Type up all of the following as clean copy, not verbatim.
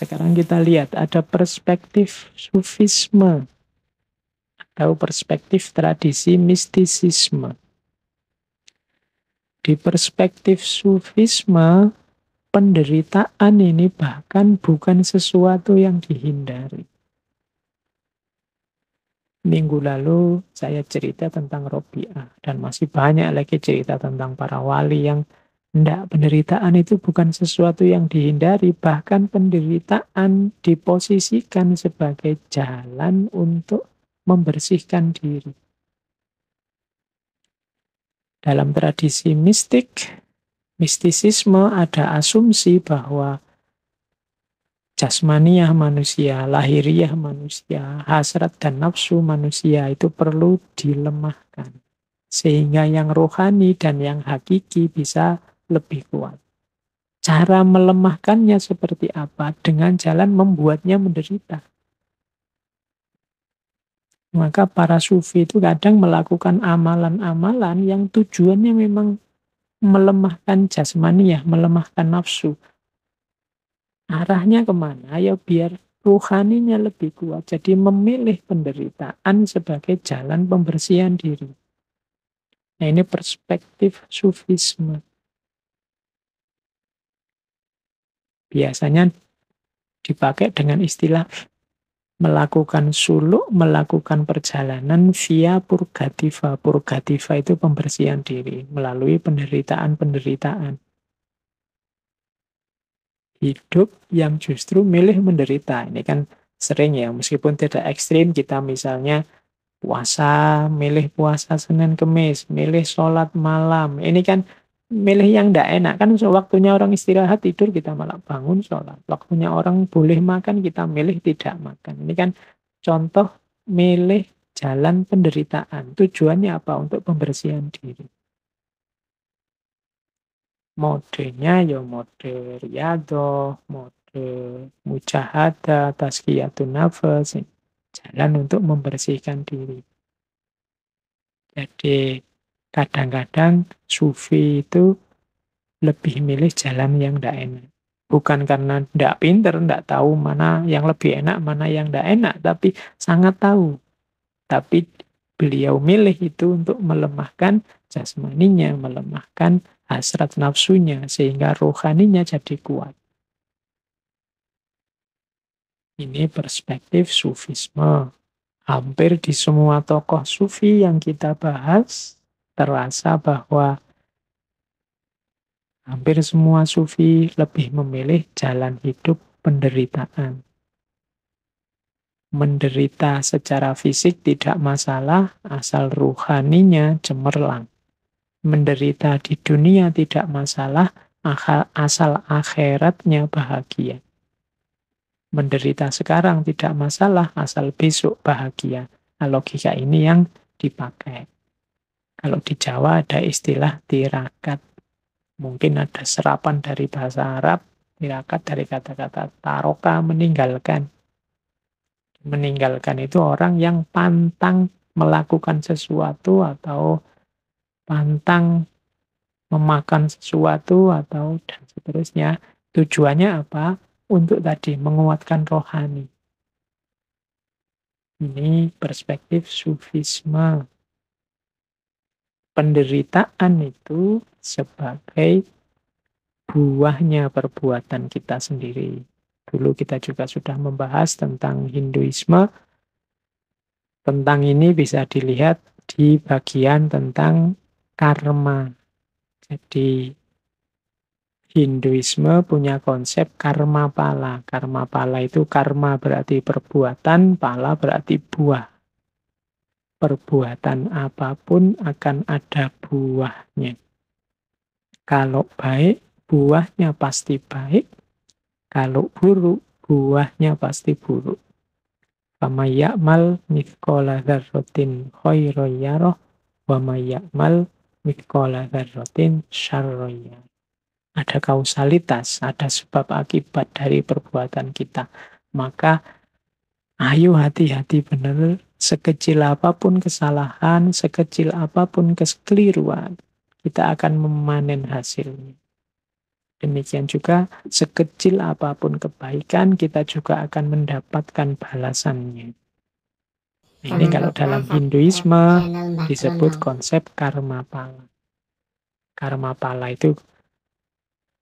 Sekarang kita lihat ada perspektif sufisme atau perspektif tradisi mistisisme. Di perspektif sufisme, penderitaan ini bahkan bukan sesuatu yang dihindari. Minggu lalu saya cerita tentang Robiah, dan masih banyak lagi cerita tentang para wali yang penderitaan itu bukan sesuatu yang dihindari, bahkan penderitaan diposisikan sebagai jalan untuk membersihkan diri. Dalam tradisi mistisisme ada asumsi bahwa jasmaniah manusia, lahiriah manusia, hasrat dan nafsu manusia itu perlu dilemahkan. Sehingga yang rohani dan yang hakiki bisa lebih kuat. Cara melemahkannya seperti apa? Dengan jalan membuatnya menderita. Maka para sufi itu kadang melakukan amalan-amalan yang tujuannya memang melemahkan jasmaniah, melemahkan nafsu. Arahnya kemana? Ya biar rohaninya lebih kuat. Jadi memilih penderitaan sebagai jalan pembersihan diri. Nah ini perspektif sufisme. Biasanya dipakai dengan istilah melakukan suluk, melakukan perjalanan via purgativa. Purgativa itu pembersihan diri melalui penderitaan-penderitaan. Hidup yang justru milih menderita. Ini kan sering ya, meskipun tidak ekstrim, kita misalnya puasa, milih puasa Senin Kemis, milih sholat malam. Ini kan milih yang tidak enak. Kan waktunya orang istirahat tidur, kita malah bangun sholat. Waktunya orang boleh makan, kita milih tidak makan. Ini kan contoh milih jalan penderitaan. Tujuannya apa? Untuk pembersihan diri. Modenya ya mode riyadhah, mode mujahadah, tazkiyatun nafas, jalan untuk membersihkan diri. Jadi kadang-kadang sufi itu lebih milih jalan yang tidak enak. Bukan karena tidak pinter, tidak tahu mana yang lebih enak, mana yang tidak enak, tapi sangat tahu. Tapi beliau milih itu untuk melemahkan jasmaninya, melemahkan hasrat nafsunya, sehingga rohaninya jadi kuat. Ini perspektif sufisme. Hampir di semua tokoh sufi yang kita bahas, terasa bahwa hampir semua sufi lebih memilih jalan hidup penderitaan. Menderita secara fisik tidak masalah, asal ruhaninya cemerlang. Menderita di dunia tidak masalah, asal akhiratnya bahagia. Menderita sekarang tidak masalah, asal besok bahagia. Nah, logika ini yang dipakai. Kalau di Jawa ada istilah tirakat. Mungkin ada serapan dari bahasa Arab, tirakat dari kata-kata taroka, meninggalkan. Meninggalkan itu orang yang pantang melakukan sesuatu atau pantang memakan sesuatu atau dan seterusnya. Tujuannya apa? Untuk tadi menguatkan rohani. Ini perspektif sufisme. Penderitaan itu sebagai buahnya perbuatan kita sendiri. Dulu kita juga sudah membahas tentang Hinduisme. Tentang ini bisa dilihat di bagian tentang karma. Jadi Hinduisme punya konsep karma pala. Karma pala itu karma berarti perbuatan, pala berarti buah. Perbuatan apapun akan ada buahnya. Kalau baik, buahnya pasti baik. Kalau buruk, buahnya pasti buruk. Faman ya'mal mithqala dzarratin khairan yarah wa may ya'mal mithqala dzarratin syarran yarah. Ada kausalitas, ada sebab akibat dari perbuatan kita. Maka ayo hati-hati benar, sekecil apapun kesalahan, sekecil apapun kekeliruan, kita akan memanen hasilnya. Demikian juga sekecil apapun kebaikan, kita juga akan mendapatkan balasannya. Ini kalau dalam Hinduisme disebut konsep karma pala. Karma pala itu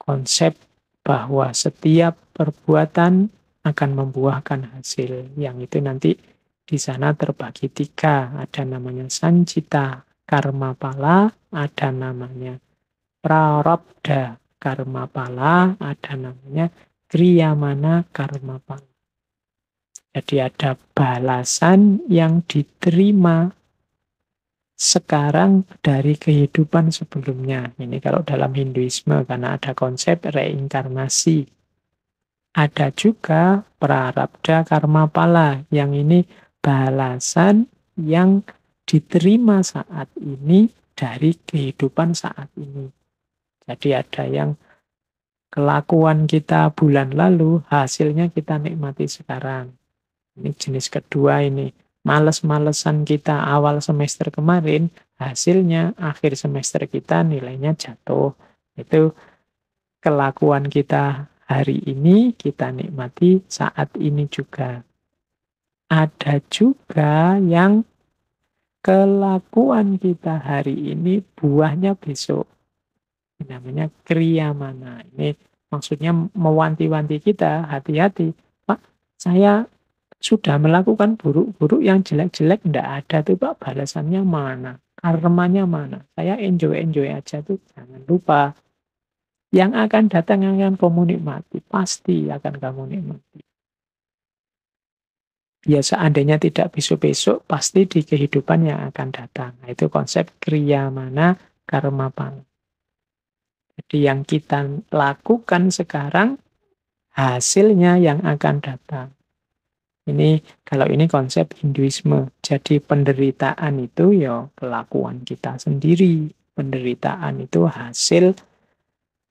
konsep bahwa setiap perbuatan akan membuahkan hasil. Yang itu nanti di sana terbagi 3. Ada namanya sancita karma pala, ada namanya prarabdha karma pala, ada namanya kriyamana karma pala. Jadi ada balasan yang diterima sekarang dari kehidupan sebelumnya. Ini kalau dalam Hinduisme, karena ada konsep reinkarnasi. Ada juga prarabdha karma pala, yang ini balasan yang diterima saat ini dari kehidupan saat ini. Jadi ada yang kelakuan kita bulan lalu, hasilnya kita nikmati sekarang. Ini jenis kedua ini. Males-malesan kita awal semester kemarin, hasilnya akhir semester kita nilainya jatuh. Itu kelakuan kita hari ini, kita nikmati saat ini juga. Ada juga yang kelakuan kita hari ini, buahnya besok. Ini namanya kriyamana. Ini maksudnya mewanti-wanti kita, hati-hati. Pak, saya sudah melakukan buruk-buruk, yang jelek-jelek enggak ada tuh Pak, balasannya mana? Karmanya mana? Saya enjoy-enjoy aja tuh, jangan lupa. Yang akan datang akan kamu nikmati, pasti akan kamu nikmati. Ya seandainya tidak besok-besok, pasti di kehidupan yang akan datang. Nah, itu konsep kriyamana karma pala. Jadi yang kita lakukan sekarang, hasilnya yang akan datang. Ini kalau ini konsep Hinduisme. Jadi penderitaan itu ya kelakuan kita sendiri. Penderitaan itu hasil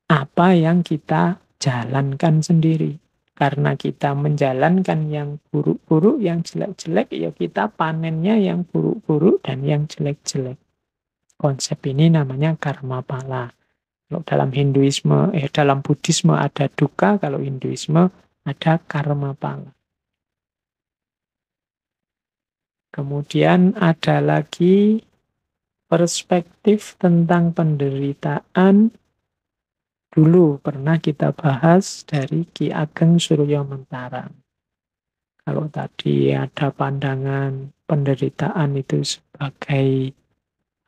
apa yang kita jalankan sendiri. Karena kita menjalankan yang buruk-buruk, yang jelek-jelek, ya kita panennya yang buruk-buruk dan yang jelek-jelek. Konsep ini namanya karma pala. Kalau dalam Hinduisme, dalam Buddhisme ada dukkha, kalau Hinduisme ada karma pala. Kemudian ada lagi perspektif tentang penderitaan. Dulu pernah kita bahas dari Ki Ageng Suryo Mentaram. Kalau tadi ada pandangan penderitaan itu sebagai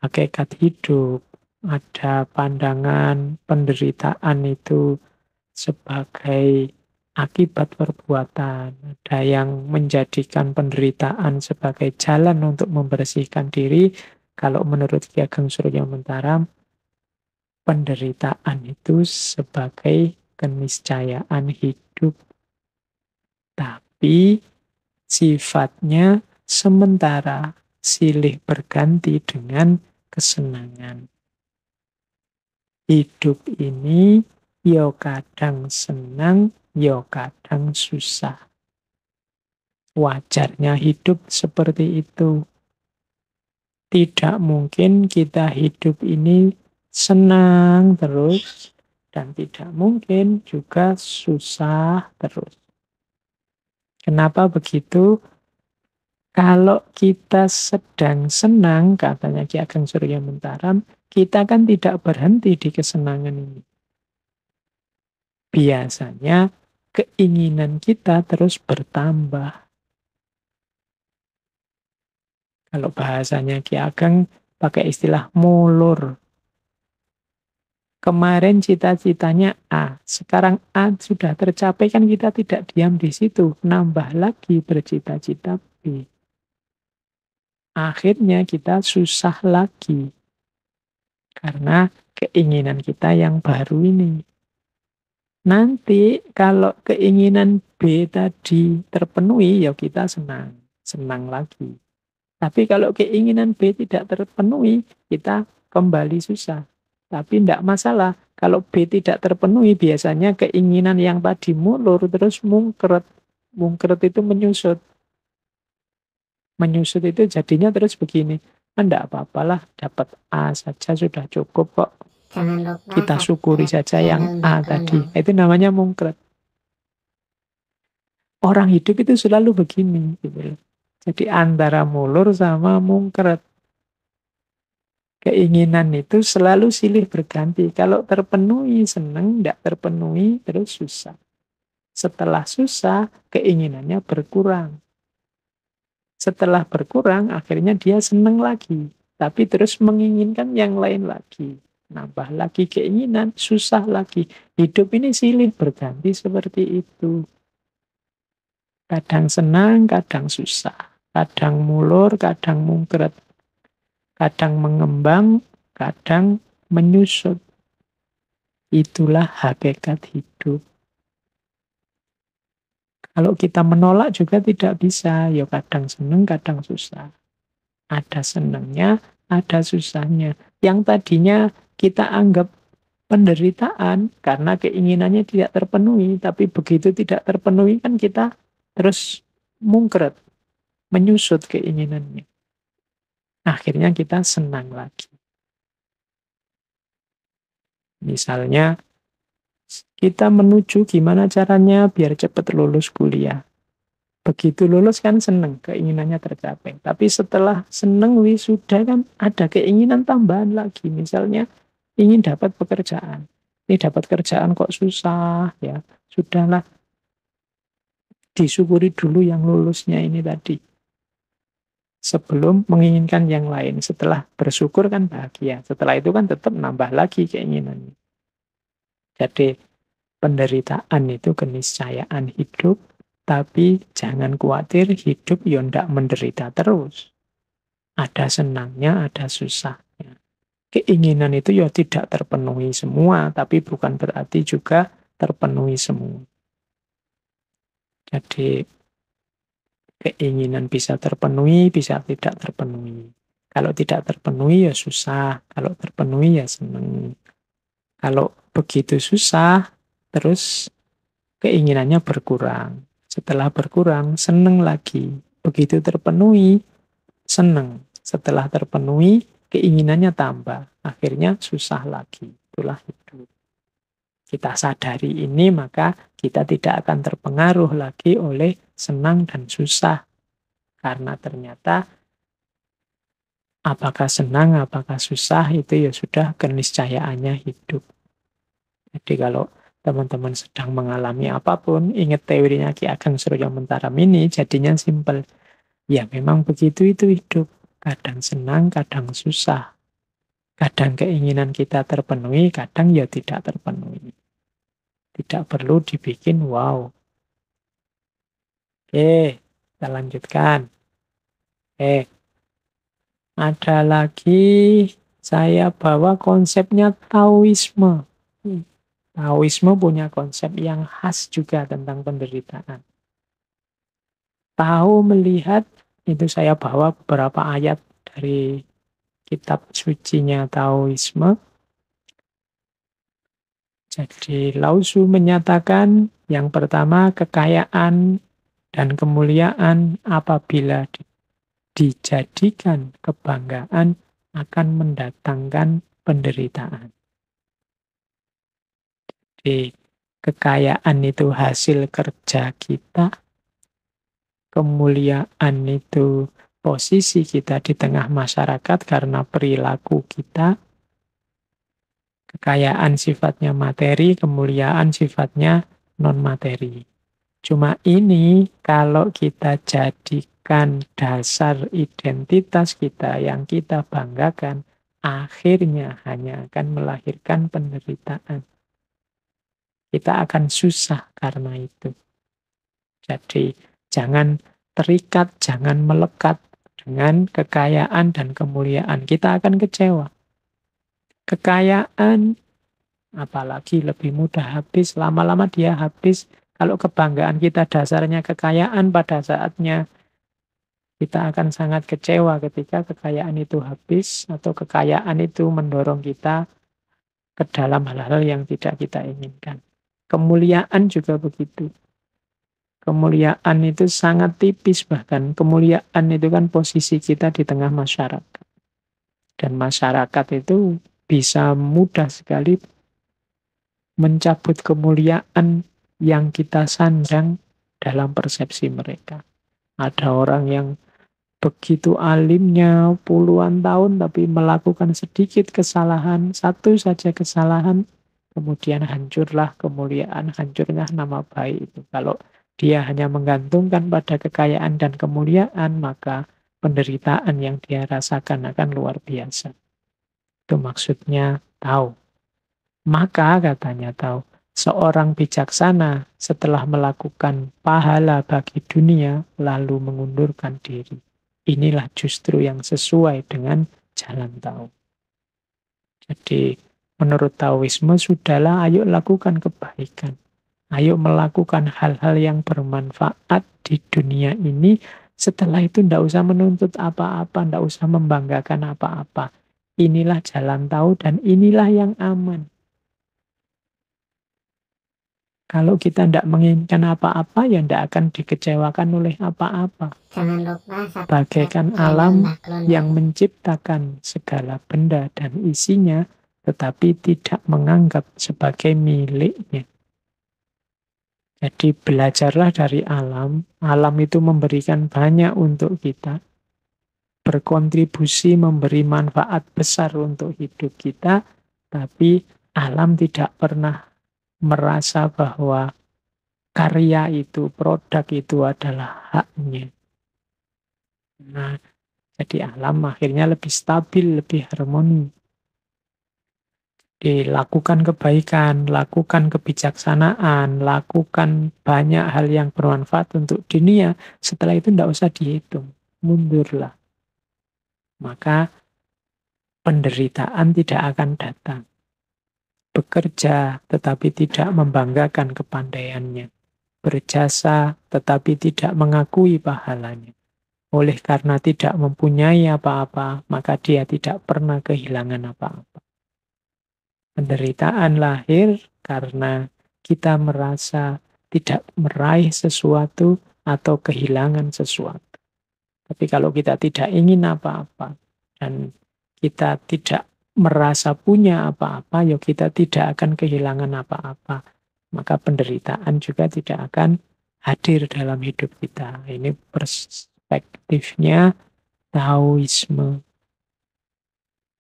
hakikat hidup, ada pandangan penderitaan itu sebagai akibat perbuatan. Ada yang menjadikan penderitaan sebagai jalan untuk membersihkan diri. Kalau menurut Ki Ageng Suryo Mentaram, penderitaan itu sebagai keniscayaan hidup. Tapi sifatnya sementara, silih berganti dengan kesenangan. Hidup ini yo kadang senang, yo kadang susah. Wajarnya hidup seperti itu. Tidak mungkin kita hidup ini senang terus, dan tidak mungkin juga susah terus. Kenapa begitu? Kalau kita sedang senang, katanya Ki Ageng Suryo Mentaram, kita kan tidak berhenti di kesenangan ini. Biasanya keinginan kita terus bertambah. Kalau bahasanya Ki Ageng pakai istilah mulur. Kemarin cita-citanya A, sekarang A sudah tercapai, kan kita tidak diam di situ, nambah lagi bercita-cita B. Akhirnya kita susah lagi karena keinginan kita yang baru ini. Nanti kalau keinginan B tadi terpenuhi, ya kita senang lagi. Tapi kalau keinginan B tidak terpenuhi, kita kembali susah. Tapi tidak masalah, kalau B tidak terpenuhi, biasanya keinginan yang tadi mulur terus mungkret. Mungkret itu menyusut. Menyusut itu jadinya terus begini. Tidak apa-apalah, dapat A saja sudah cukup kok. Kita syukuri saja yang A tadi. Itu namanya mungkret. Orang hidup itu selalu begini. Gitu. Jadi antara mulur sama mungkret. Keinginan itu selalu silih berganti. Kalau terpenuhi senang, tidak terpenuhi terus susah. Setelah susah, keinginannya berkurang. Setelah berkurang, akhirnya dia senang lagi. Tapi terus menginginkan yang lain lagi. Nambah lagi keinginan, susah lagi. Hidup ini silih berganti seperti itu. Kadang senang, kadang susah. Kadang mulur, kadang mungkret. Kadang mengembang, kadang menyusut. Itulah hakikat hidup. Kalau kita menolak juga tidak bisa. Ya kadang senang, kadang susah. Ada senangnya, ada susahnya. Yang tadinya kita anggap penderitaan karena keinginannya tidak terpenuhi. Tapi begitu tidak terpenuhi kan kita terus mungkret. Menyusut keinginannya. Akhirnya kita senang lagi. Misalnya, kita menuju gimana caranya biar cepat lulus kuliah. Begitu lulus kan senang, keinginannya tercapai. Tapi setelah senang wisuda kan ada keinginan tambahan lagi. Misalnya, ingin dapat pekerjaan. Ini dapat kerjaan kok susah, ya. Sudahlah, disyukuri dulu yang lulusnya ini tadi. Sebelum menginginkan yang lain. Setelah bersyukur kan bahagia. Setelah itu kan tetap nambah lagi keinginannya. Jadi penderitaan itu keniscayaan hidup, tapi jangan khawatir hidup ya ndak menderita terus. Ada senangnya, ada susahnya. Keinginan itu ya tidak terpenuhi semua, tapi bukan berarti juga terpenuhi semua. Jadi keinginan bisa terpenuhi, bisa tidak terpenuhi. Kalau tidak terpenuhi ya susah, kalau terpenuhi ya senang. Kalau begitu susah, terus keinginannya berkurang. Setelah berkurang, senang lagi. Begitu terpenuhi, senang. Setelah terpenuhi, keinginannya tambah. Akhirnya susah lagi. Itulah hidup. Kita sadari ini, maka kita tidak akan terpengaruh lagi oleh senang dan susah. Karena ternyata apakah senang, apakah susah, itu ya sudah keniscayaannya hidup. Jadi kalau teman-teman sedang mengalami apapun, ingat teorinya Ki Ageng Surya Mentara ini, jadinya simpel. Ya memang begitu itu hidup. Kadang senang, kadang susah. Kadang keinginan kita terpenuhi, kadang ya tidak terpenuhi. Tidak perlu dibikin wow. Oke, kita lanjutkan. Ada lagi saya bawa konsepnya Taoisme. Taoisme punya konsep yang khas juga tentang penderitaan. Tahu melihat, itu saya bawa beberapa ayat dari kitab sucinya Taoisme. Jadi Lao Tzu menyatakan yang pertama kekayaan dan kemuliaan apabila dijadikan kebanggaan akan mendatangkan penderitaan. Jadi kekayaan itu hasil kerja kita, kemuliaan itu posisi kita di tengah masyarakat karena perilaku kita, kekayaan sifatnya materi, kemuliaan sifatnya non-materi. Cuma ini kalau kita jadikan dasar identitas kita yang kita banggakan, akhirnya hanya akan melahirkan penderitaan. Kita akan susah karena itu. Jadi jangan terikat, jangan melekat dengan kekayaan dan kemuliaan. Kita akan kecewa. Kekayaan, apalagi lebih mudah habis, lama-lama dia habis. Kalau kebanggaan kita dasarnya kekayaan, pada saatnya kita akan sangat kecewa ketika kekayaan itu habis, atau kekayaan itu mendorong kita ke dalam hal-hal yang tidak kita inginkan. Kemuliaan juga begitu. Kemuliaan itu sangat tipis, bahkan kemuliaan itu kan posisi kita di tengah masyarakat. Dan masyarakat itu bisa mudah sekali mencabut kemuliaan yang kita sandang dalam persepsi mereka. Ada orang yang begitu alimnya puluhan tahun tapi melakukan sedikit kesalahan, satu saja kesalahan, kemudian hancurlah kemuliaan, hancurlah nama baik itu. Kalau dia hanya menggantungkan pada kekayaan dan kemuliaan, maka penderitaan yang dia rasakan akan luar biasa. Itu maksudnya tahu. Maka katanya tahu, seorang bijaksana setelah melakukan pahala bagi dunia, lalu mengundurkan diri. Inilah justru yang sesuai dengan jalan tahu. Jadi menurut Taoisme, sudahlah ayo lakukan kebaikan. Ayo melakukan hal-hal yang bermanfaat di dunia ini. Setelah itu tidak usah menuntut apa-apa, tidak usah membanggakan apa-apa. Inilah jalan tahu dan inilah yang aman. Kalau kita tidak menginginkan apa-apa, ya tidak akan dikecewakan oleh apa-apa. Bagaikan alam yang menciptakan segala benda dan isinya, tetapi tidak menganggap sebagai miliknya. Jadi belajarlah dari alam. Alam itu memberikan banyak untuk kita. Berkontribusi memberi manfaat besar untuk hidup kita. Tapi alam tidak pernah merasa bahwa karya itu, produk itu adalah haknya. Nah, jadi alam akhirnya lebih stabil, lebih harmoni. Lakukan kebaikan, lakukan kebijaksanaan, lakukan banyak hal yang bermanfaat untuk dunia. Setelah itu tidak usah dihitung, mundurlah. Maka penderitaan tidak akan datang. Bekerja tetapi tidak membanggakan kepandaiannya. Berjasa tetapi tidak mengakui pahalanya. Oleh karena tidak mempunyai apa-apa, maka dia tidak pernah kehilangan apa-apa. Penderitaan lahir karena kita merasa tidak meraih sesuatu atau kehilangan sesuatu. Tapi kalau kita tidak ingin apa-apa dan kita tidak merasa punya apa-apa, ya kita tidak akan kehilangan apa-apa. Maka penderitaan juga tidak akan hadir dalam hidup kita. Ini perspektifnya Taoisme.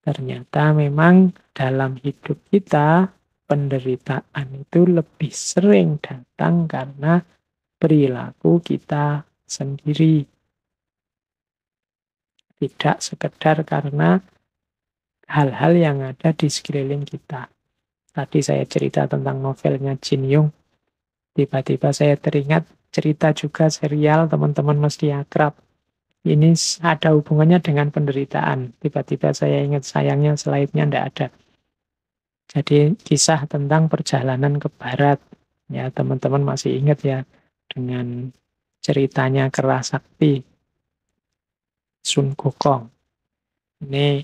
Ternyata memang dalam hidup kita, penderitaan itu lebih sering datang karena perilaku kita sendiri. Tidak sekedar karena hal-hal yang ada di sekeliling kita. Tadi saya cerita tentang novelnya Jin Yong. Tiba-tiba saya teringat cerita juga serial, teman-teman mesti akrab. Ini ada hubungannya dengan penderitaan. Tiba-tiba saya ingat, sayangnya slide-nya tidak ada. Jadi kisah tentang perjalanan ke barat. Ya, teman-teman masih ingat ya dengan ceritanya Kera Sakti Sun Gokong. Ini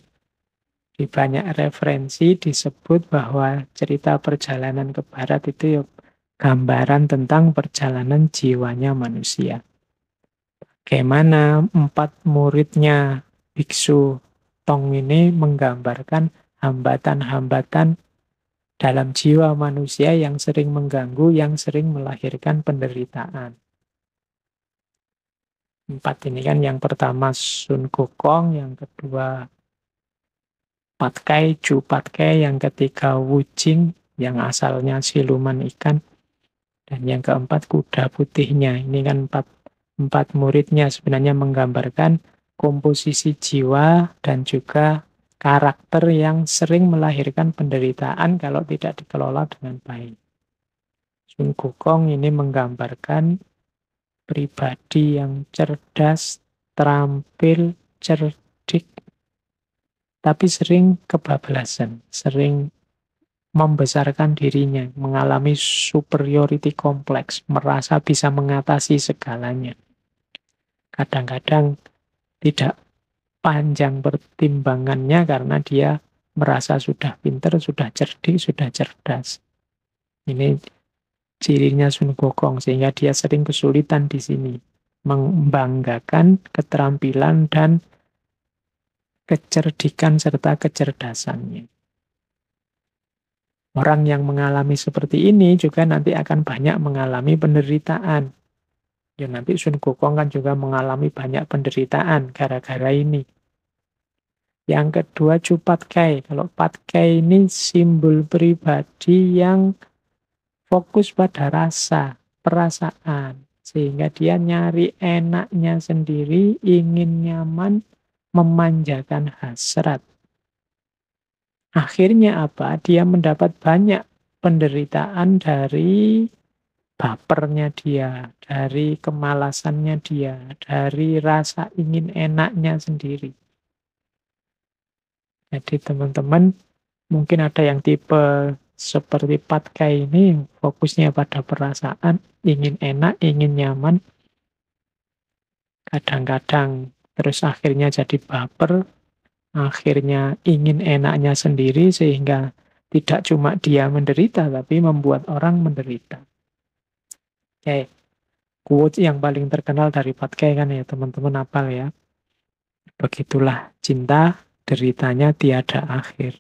di banyak referensi disebut bahwa cerita perjalanan ke barat itu gambaran tentang perjalanan jiwanya manusia. Bagaimana 4 muridnya Biksu Tong ini menggambarkan hambatan-hambatan dalam jiwa manusia yang sering mengganggu, yang sering melahirkan penderitaan. 4 ini kan yang pertama Sun Gokong, yang kedua Patkai, Ju Patkai, yang ketiga Wu Jing, yang asalnya siluman ikan, dan yang keempat kuda putihnya. Ini kan empat muridnya sebenarnya menggambarkan komposisi jiwa dan juga karakter yang sering melahirkan penderitaan kalau tidak dikelola dengan baik. Sun Gokong ini menggambarkan pribadi yang cerdas, terampil, cerdik, tapi sering kebablasan, sering membesarkan dirinya, mengalami superiority complex, merasa bisa mengatasi segalanya. Kadang-kadang tidak panjang pertimbangannya karena dia merasa sudah pintar, sudah cerdik, sudah cerdas. Ini cirinya Sun Gokong, sehingga dia sering kesulitan di sini. Membanggakan keterampilan dan kecerdikan serta kecerdasannya. Orang yang mengalami seperti ini juga nanti akan banyak mengalami penderitaan. Ya nanti Sun Gokong kan juga mengalami banyak penderitaan gara-gara ini. Yang kedua Chu Patkai. Kalau Patkai ini simbol pribadi yang fokus pada rasa, perasaan. Sehingga dia nyari enaknya sendiri, ingin nyaman, memanjakan hasrat. Akhirnya apa? Dia mendapat banyak penderitaan dari bapernya dia, dari kemalasannya dia, dari rasa ingin enaknya sendiri. Jadi teman-teman, mungkin ada yang tipe seperti Patkai ini, fokusnya pada perasaan, ingin enak, ingin nyaman, kadang-kadang terus akhirnya jadi baper, akhirnya ingin enaknya sendiri, sehingga tidak cuma dia menderita, tapi membuat orang menderita. Oke, quote yang paling terkenal dari Patkai kan ya, teman-teman hafal ya. Begitulah cinta, deritanya tiada akhir.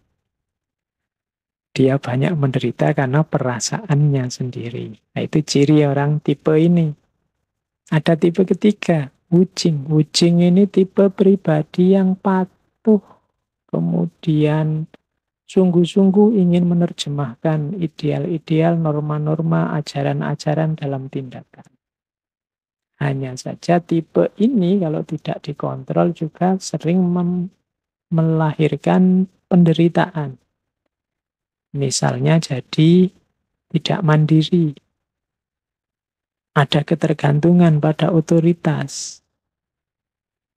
Dia banyak menderita karena perasaannya sendiri. Nah, itu ciri orang tipe ini. Ada tipe ketiga, Wucing. Wucing ini tipe pribadi yang patuh, kemudian sungguh-sungguh ingin menerjemahkan ideal-ideal, norma-norma, ajaran-ajaran dalam tindakan. Hanya saja tipe ini kalau tidak dikontrol juga sering melahirkan penderitaan. Misalnya jadi tidak mandiri, ada ketergantungan pada otoritas.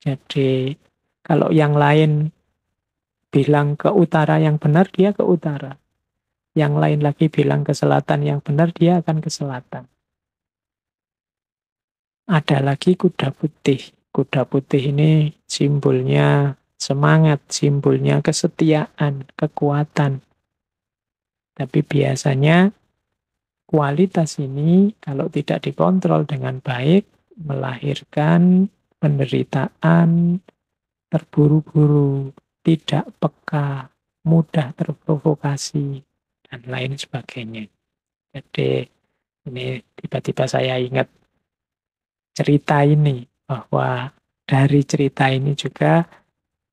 Jadi kalau yang lain bilang ke utara yang benar, dia ke utara. Yang lain lagi bilang ke selatan yang benar, dia akan ke selatan. Ada lagi kuda putih. Kuda putih ini simbolnya semangat, simbolnya kesetiaan, kekuatan. Tapi biasanya kualitas ini kalau tidak dikontrol dengan baik, melahirkan penderitaan, terburu-buru, tidak peka, mudah terprovokasi, dan lain sebagainya. Jadi ini tiba-tiba saya ingat cerita ini, bahwa dari cerita ini juga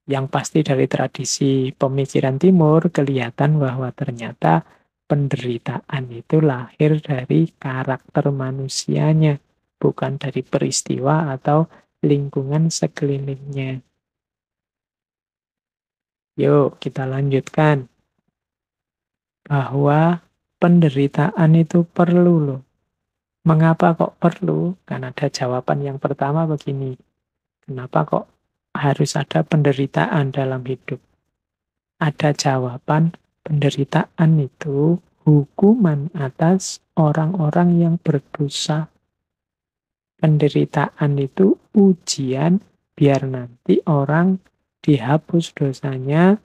yang pasti dari tradisi pemikiran timur kelihatan bahwa ternyata penderitaan itu lahir dari karakter manusianya, bukan dari peristiwa atau lingkungan sekelilingnya. Yuk kita lanjutkan. Bahwa penderitaan itu perlu loh. Mengapa kok perlu? Kan ada jawaban yang pertama begini. Kenapa kok harus ada penderitaan dalam hidup? Ada jawaban, penderitaan itu hukuman atas orang-orang yang berdosa. Penderitaan itu ujian biar nanti orang dihapus dosanya,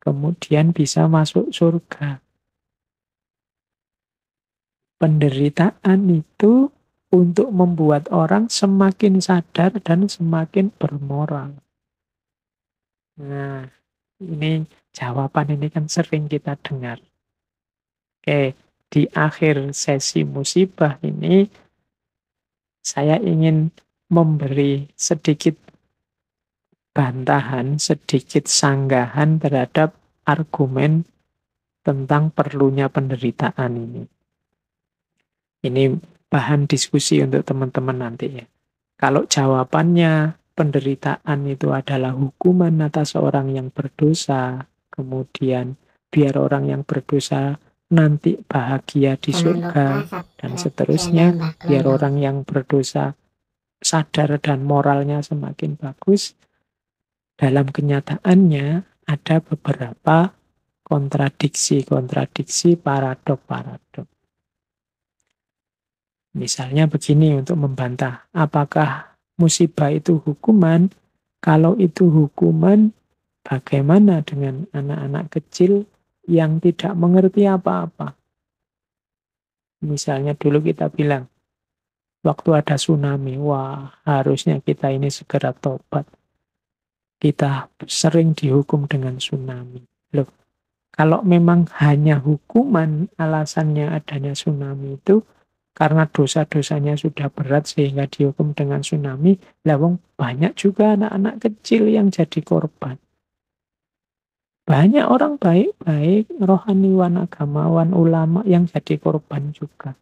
kemudian bisa masuk surga. Penderitaan itu untuk membuat orang semakin sadar dan semakin bermoral. Nah, ini jawaban ini kan sering kita dengar. Oke, di akhir sesi musibah ini, saya ingin memberi sedikit bantahan, sedikit sanggahan terhadap argumen tentang perlunya penderitaan ini. Ini bahan diskusi untuk teman-teman nanti ya. Kalau jawabannya penderitaan itu adalah hukuman atas orang yang berdosa, kemudian biar orang yang berdosa nanti bahagia di surga, dan seterusnya, biar orang yang berdosa sadar dan moralnya semakin bagus, dalam kenyataannya ada beberapa kontradiksi, paradok. Misalnya begini untuk membantah, apakah musibah itu hukuman? Kalau itu hukuman, bagaimana dengan anak-anak kecil yang tidak mengerti apa-apa? Misalnya dulu kita bilang, waktu ada tsunami, wah harusnya kita ini segera tobat. Kita sering dihukum dengan tsunami. Loh, Kalau memang hanya hukuman alasannya adanya tsunami itu karena dosa-dosanya sudah berat sehingga dihukum dengan tsunami, lah wong banyak juga anak-anak kecil yang jadi korban. Banyak orang baik-baik, rohaniwan, agamawan, ulama yang jadi korban juga.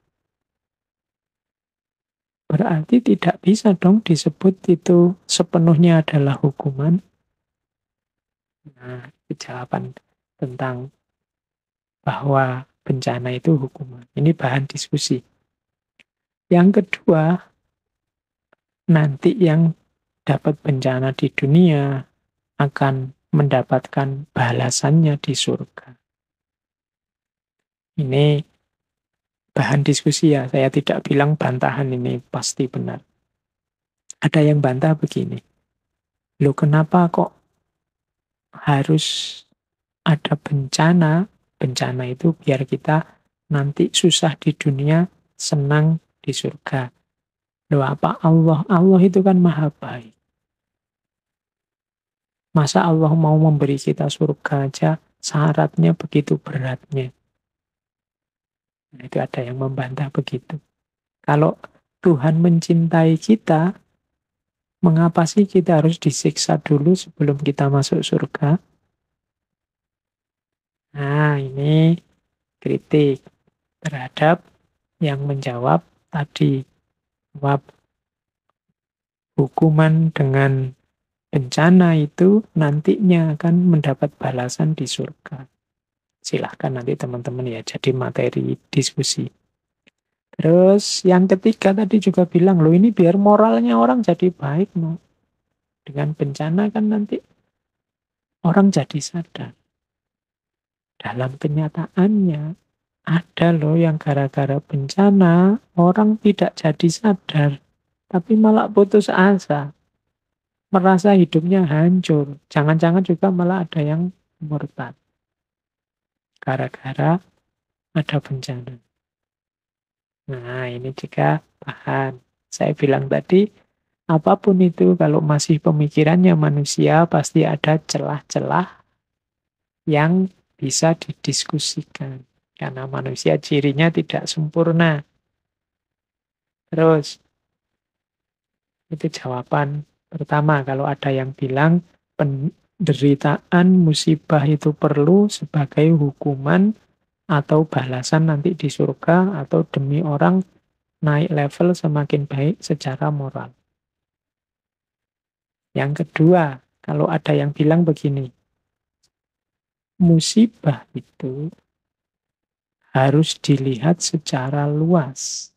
Berarti tidak bisa dong disebut itu sepenuhnya adalah hukuman. Nah, itu jawaban tentang bahwa bencana itu hukuman. Ini bahan diskusi. Yang kedua, nanti yang dapat bencana di dunia akan mendapatkan balasannya di surga. Ini bahan diskusi ya, saya tidak bilang bantahan ini pasti benar. Ada yang bantah begini, loh kenapa kok harus ada bencana? Bencana itu biar kita nanti susah di dunia, senang di surga. Loh apa Allah? Allah itu kan maha baik. Masa Allah mau memberi kita surga aja syaratnya begitu beratnya? Nah, itu ada yang membantah begitu. Kalau Tuhan mencintai kita, mengapa sih kita harus disiksa dulu sebelum kita masuk surga? Nah, ini kritik terhadap yang menjawab tadi. Bahwa hukuman dengan bencana itu nantinya akan mendapat balasan di surga. Silahkan nanti teman-teman ya jadi materi diskusi. Terus yang ketiga tadi juga bilang, loh ini biar moralnya orang jadi baik. No. Dengan bencana kan nanti orang jadi sadar. Dalam kenyataannya ada loh yang gara-gara bencana orang tidak jadi sadar. Tapi malah putus asa. Merasa hidupnya hancur. Jangan-jangan juga malah ada yang murtad. Gara-gara ada bencana. Nah, ini juga bahan. Saya bilang tadi, apapun itu kalau masih pemikirannya manusia, pasti ada celah-celah yang bisa didiskusikan. Karena manusia cirinya tidak sempurna. Terus, itu jawaban pertama. Kalau ada yang bilang, penderitaan musibah itu perlu sebagai hukuman atau balasan nanti di surga atau demi orang naik level semakin baik secara moral. Yang kedua, kalau ada yang bilang begini, musibah itu harus dilihat secara luas,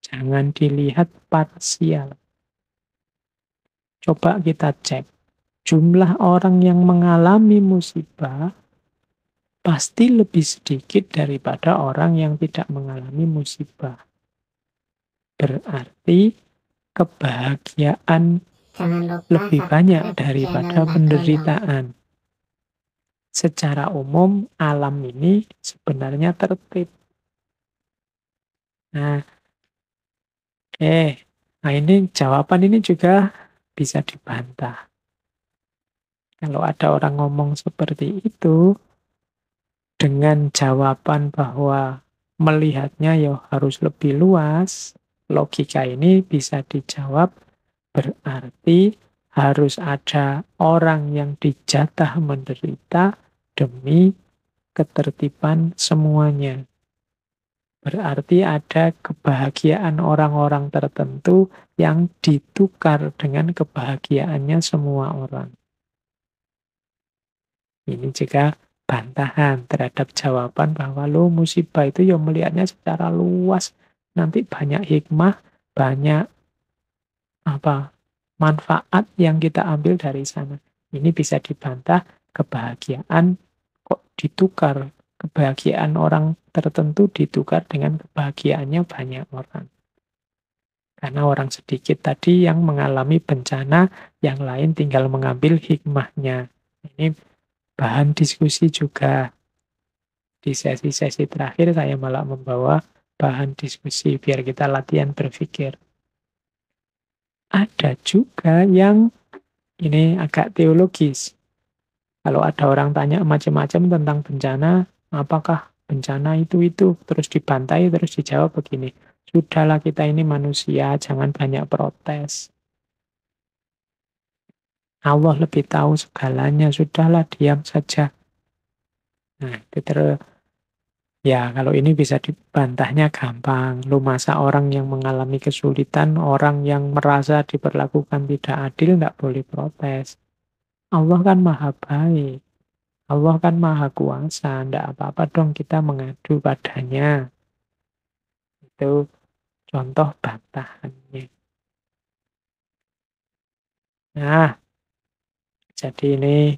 jangan dilihat parsial. Coba kita cek, jumlah orang yang mengalami musibah pasti lebih sedikit daripada orang yang tidak mengalami musibah. Berarti kebahagiaan lebih banyak daripada penderitaan. Secara umum, alam ini sebenarnya tertib. Nah, ini jawaban ini juga bisa dibantah. Kalau ada orang ngomong seperti itu, dengan jawaban bahwa melihatnya ya harus lebih luas, logika ini bisa dijawab berarti harus ada orang yang dijatah menderita demi ketertiban semuanya. Berarti ada kebahagiaan orang-orang tertentu yang ditukar dengan kebahagiaannya semua orang. Ini juga bantahan terhadap jawaban bahwa lo musibah itu ya melihatnya secara luas. Nanti banyak hikmah, banyak manfaat yang kita ambil dari sana. Ini bisa dibantah, kebahagiaan kok ditukar. Kebahagiaan orang tertentu ditukar dengan kebahagiaannya banyak orang. Karena orang sedikit tadi yang mengalami bencana, yang lain tinggal mengambil hikmahnya. Ini bahan diskusi juga. Di sesi-sesi terakhir saya malah membawa bahan diskusi biar kita latihan berpikir. Ada juga yang ini agak teologis. Kalau ada orang tanya macam-macam tentang bencana, apakah bencana itu, terus dibantai, terus dijawab begini, sudahlah kita ini manusia, jangan banyak protes. Allah lebih tahu segalanya, sudahlah diam saja. Nah, itu terus. Ya, kalau ini bisa dibantahnya gampang. Lu masa orang yang mengalami kesulitan, orang yang merasa diperlakukan tidak adil, nggak boleh protes. Allah kan maha baik. Allah kan maha kuasa. Nggak apa-apa dong kita mengadu padanya. Itu contoh bantahannya. Nah, jadi ini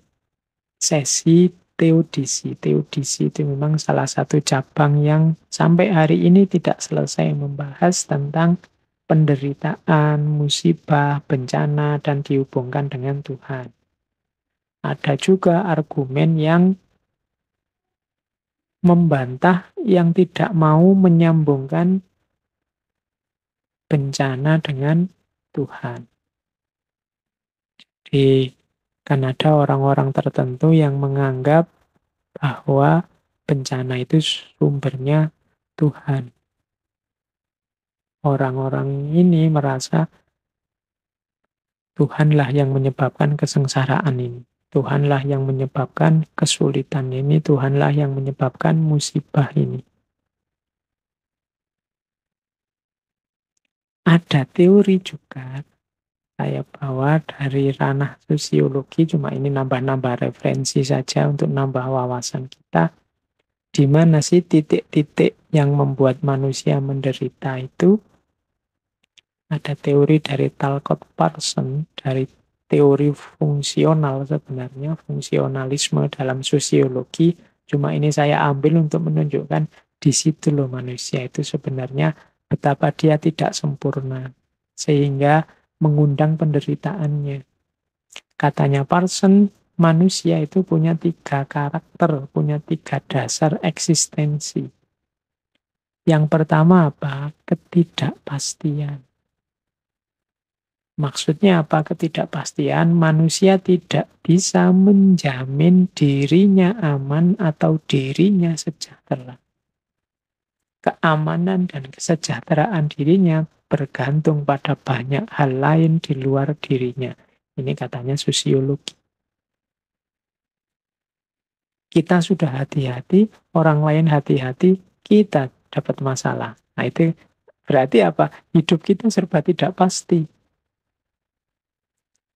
sesi teodisi. Teodisi itu memang salah satu cabang yang sampai hari ini tidak selesai membahas tentang penderitaan, musibah, bencana, dan dihubungkan dengan Tuhan. Ada juga argumen yang membantah yang tidak mau menyambungkan bencana dengan Tuhan. Kan ada orang-orang tertentu yang menganggap bahwa bencana itu sumbernya Tuhan. Orang-orang ini merasa Tuhanlah yang menyebabkan kesengsaraan ini. Tuhanlah yang menyebabkan kesulitan ini. Tuhanlah yang menyebabkan musibah ini. Ada teori juga saya bawa dari ranah sosiologi, cuma ini nambah-nambah referensi saja untuk nambah wawasan kita. Di mana sih titik-titik yang membuat manusia menderita itu? Ada teori dari Talcott Parsons, dari teori fungsional sebenarnya, fungsionalisme dalam sosiologi. Cuma ini saya ambil untuk menunjukkan di situ loh manusia itu sebenarnya betapa dia tidak sempurna. Sehingga mengundang penderitaannya. Katanya Parsons, manusia itu punya 3 karakter, punya 3 dasar eksistensi. Yang pertama apa? Ketidakpastian. Maksudnya apa ketidakpastian? Manusia tidak bisa menjamin dirinya aman atau dirinya sejahtera. Keamanan dan kesejahteraan dirinya bergantung pada banyak hal lain di luar dirinya. Ini katanya sosiologi. Kita sudah hati-hati, orang lain hati-hati, kita dapat masalah. Nah itu berarti apa? Hidup kita serba tidak pasti.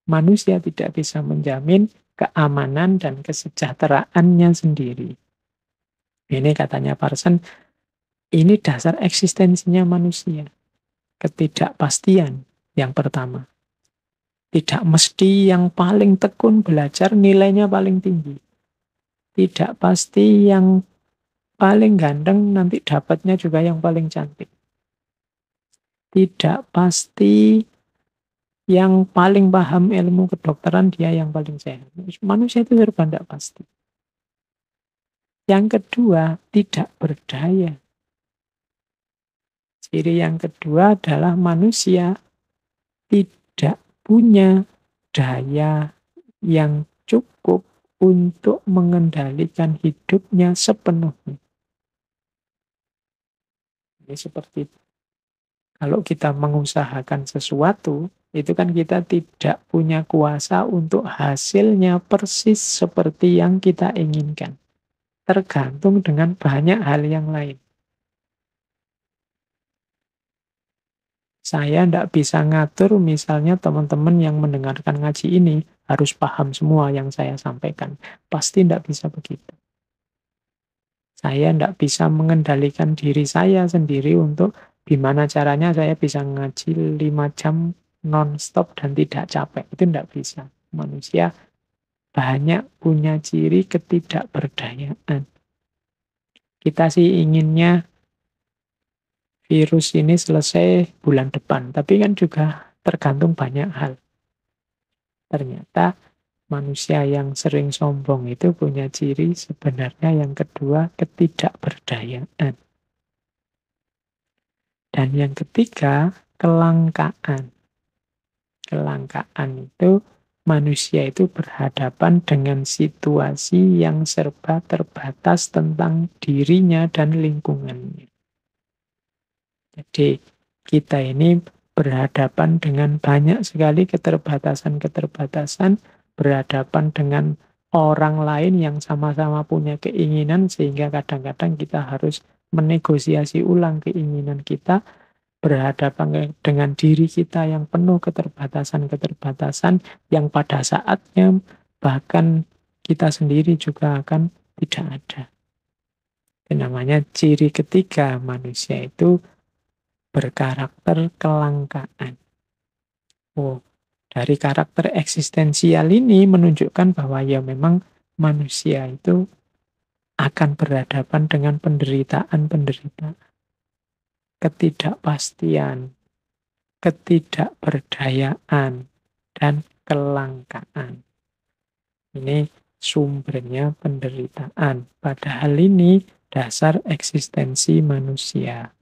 Manusia tidak bisa menjamin keamanan dan kesejahteraannya sendiri. Ini katanya Parsons, ini dasar eksistensinya manusia. Ketidakpastian yang pertama. Tidak mesti yang paling tekun belajar nilainya paling tinggi. Tidak pasti yang paling ganteng nanti dapatnya juga yang paling cantik. Tidak pasti yang paling paham ilmu kedokteran dia yang paling sehat. Manusia itu serba tidak pasti. Yang kedua, tidak berdaya. Ciri yang kedua adalah manusia tidak punya daya yang cukup untuk mengendalikan hidupnya sepenuhnya. Ini seperti kalau kita mengusahakan sesuatu, itu kan kita tidak punya kuasa untuk hasilnya persis seperti yang kita inginkan. Tergantung dengan banyak hal yang lain. Saya tidak bisa ngatur misalnya teman-teman yang mendengarkan ngaji ini harus paham semua yang saya sampaikan. Pasti tidak bisa begitu. Saya tidak bisa mengendalikan diri saya sendiri untuk gimana caranya saya bisa ngaji 5 jam non-stop dan tidak capek. Itu tidak bisa. Manusia banyak punya ciri ketidakberdayaan. Kita sih inginnya virus ini selesai bulan depan. Tapi kan juga tergantung banyak hal. Ternyata manusia yang sering sombong itu punya ciri sebenarnya yang kedua ketidakberdayaan. Dan yang ketiga kelangkaan. Kelangkaan itu manusia itu berhadapan dengan situasi yang serba terbatas tentang dirinya dan lingkungannya. Jadi kita ini berhadapan dengan banyak sekali keterbatasan-keterbatasan, berhadapan dengan orang lain yang sama-sama punya keinginan, sehingga kadang-kadang kita harus menegosiasi ulang keinginan kita, berhadapan dengan diri kita yang penuh keterbatasan-keterbatasan, yang pada saatnya bahkan kita sendiri juga akan tidak ada. Itu namanya ciri ketiga manusia itu berkarakter kelangkaan. Oh, dari karakter eksistensial ini menunjukkan bahwa ya memang manusia itu akan berhadapan dengan penderitaan-penderitaan, ketidakpastian, ketidakberdayaan, dan kelangkaan. Ini sumbernya penderitaan. Padahal ini dasar eksistensi manusia.